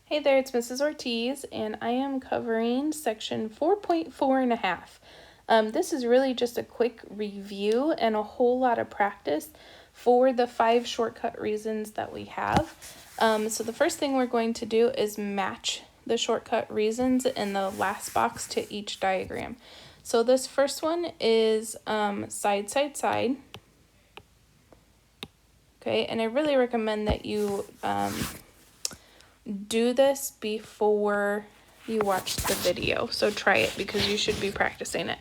Hey there, it's Mrs. Ortiz, and I am covering section 4.4.5. This is really just a quick review and a whole lot of practice for the 5 shortcut reasons that we have. So the first thing we're going to do is match the shortcut reasons in the last box to each diagram. So this first one is side, side, side. Okay, and I really recommend that you do this before you watch the video, so try it because you should be practicing it.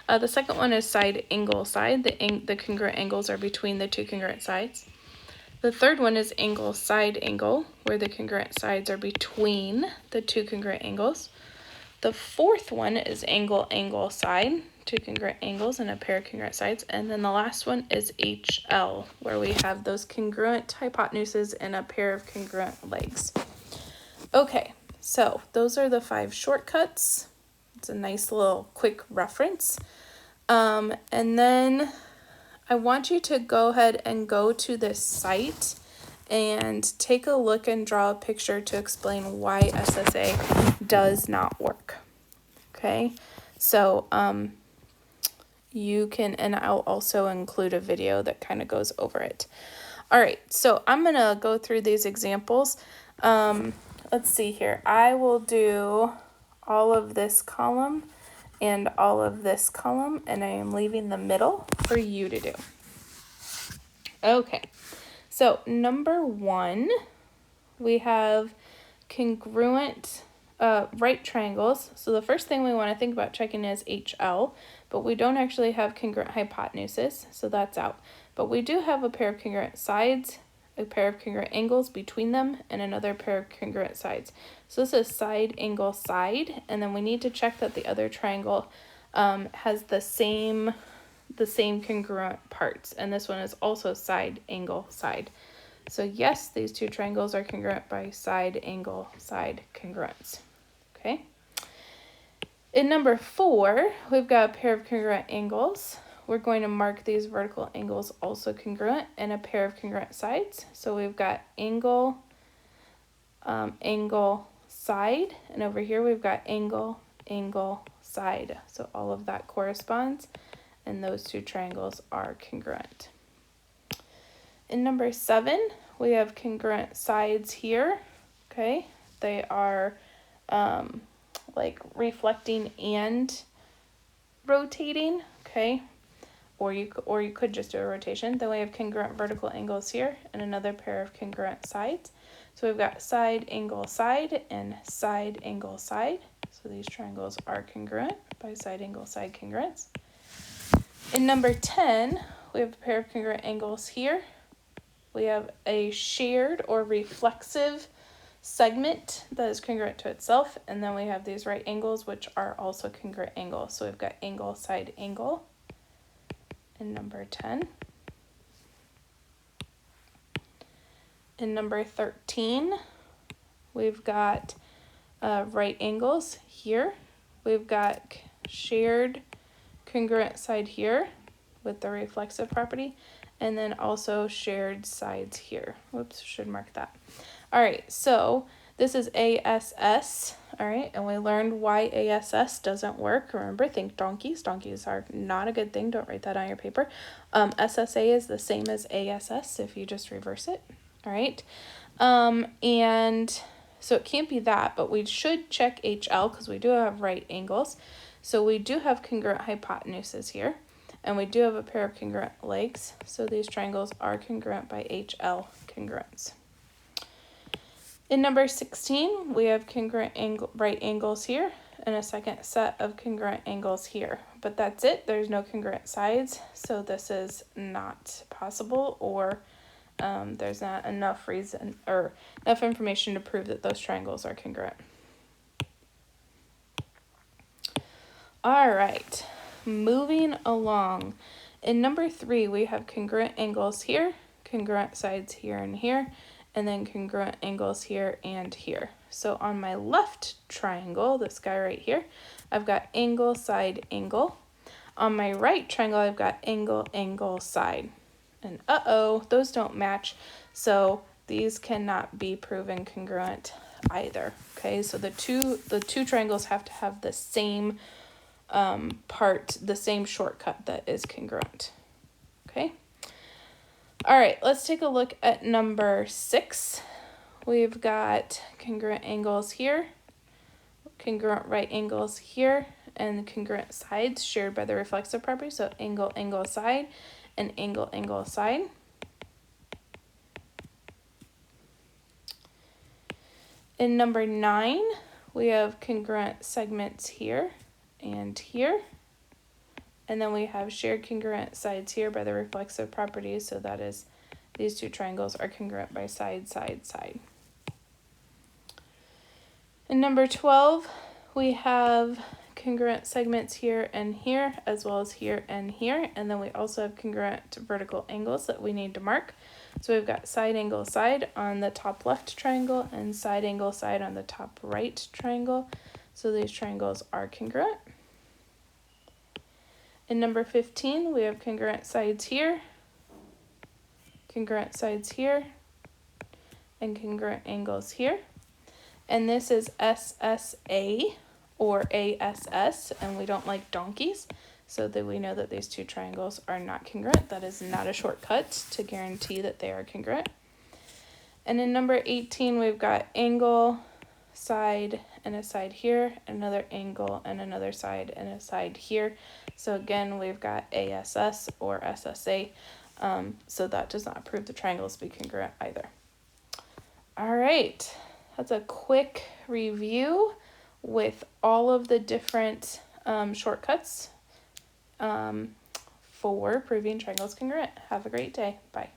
The second one is side, angle, side. The congruent angles are between the two congruent sides. The third one is angle, side, angle, where the congruent sides are between the two congruent angles. The fourth one is angle, angle, side, two congruent angles and a pair of congruent sides. And then the last one is HL, where we have those congruent hypotenuses and a pair of congruent legs. Okay, so those are the 5 shortcuts. It's a nice little quick reference. And then I want you to go ahead and go to this site and take a look and draw a picture to explain why SSA does not work. Okay, so you can, and I'll also include a video that kind of goes over it. All right, so I'm gonna go through these examples. Let's see here. I will do all of this column and all of this column, and I am leaving the middle for you to do. Okay, so number 1, we have congruent right triangles. So the first thing we want to think about checking is HL, but we don't actually have congruent hypotenuses, so that's out. But we do have a pair of congruent sides, a pair of congruent angles between them, and another pair of congruent sides. So this is side, angle, side, and then we need to check that the other triangle has the same congruent parts, and this one is also side, angle, side. So yes, these 2 triangles are congruent by side, angle, side congruence. Okay. In number 4, we've got a pair of congruent angles. We're going to mark these vertical angles also congruent and a pair of congruent sides. So we've got angle, angle, side, and over here we've got angle, angle, side. So all of that corresponds, and those 2 triangles are congruent. In number 7, we have congruent sides here. Okay, they are like reflecting and rotating. Okay. Or you could just do a rotation. Then we have congruent vertical angles here and another pair of congruent sides. So we've got side, angle, side, and side, angle, side. So these triangles are congruent by side, angle, side congruence. In number 10, we have a pair of congruent angles here. We have a shared or reflexive segment that is congruent to itself. And then we have these right angles, which are also congruent angles. So we've got angle, side, angle. In number 10. In number 13, we've got right angles here. We've got shared congruent side here with the reflexive property, and then also shared sides here. Whoops, should mark that. All right, so this is ASS, all right, and we learned why ASS doesn't work. Remember, think donkeys. Donkeys are not a good thing. Don't write that on your paper. SSA is the same as ASS if you just reverse it, all right? And so it can't be that, but we should check HL because we do have right angles. So we do have congruent hypotenuses here, and we do have a pair of congruent legs. So these triangles are congruent by HL congruence. In number 16, we have congruent right angles here and a second set of congruent angles here. But that's it. There's no congruent sides, so this is not possible, or there's not enough reason or enough information to prove that those triangles are congruent. All right, moving along. In number 3, we have congruent angles here, congruent sides here and here, and then congruent angles here and here. So on my left triangle, this guy right here, I've got angle, side, angle. On my right triangle, I've got angle, angle, side. And those don't match, so these cannot be proven congruent either. Okay, so the two triangles have to have the same the same shortcut that is congruent. Okay. All right, let's take a look at number 6. We've got congruent angles here, congruent right angles here, and congruent sides shared by the reflexive property. So angle, angle, side, and angle, angle, side. In number 9, we have congruent segments here and here. And then we have shared congruent sides here by the reflexive properties. So that is, these two triangles are congruent by side, side, side. In number 12, we have congruent segments here and here, as well as here and here. And then we also have congruent vertical angles that we need to mark. So we've got side angle side on the top left triangle and side angle side on the top right triangle. So these triangles are congruent. In number 15, we have congruent sides here, congruent sides here, and congruent angles here. And this is SSA or ASS, and we don't like donkeys, so that we know that these two triangles are not congruent. That is not a shortcut to guarantee that they are congruent. And in number 18, we've got angle, side, and a side here, another angle, and another side, and a side here. So again, we've got ASS or SSA, so that does not prove the triangles to be congruent either. All right, that's a quick review with all of the different shortcuts for proving triangles congruent. Have a great day. Bye.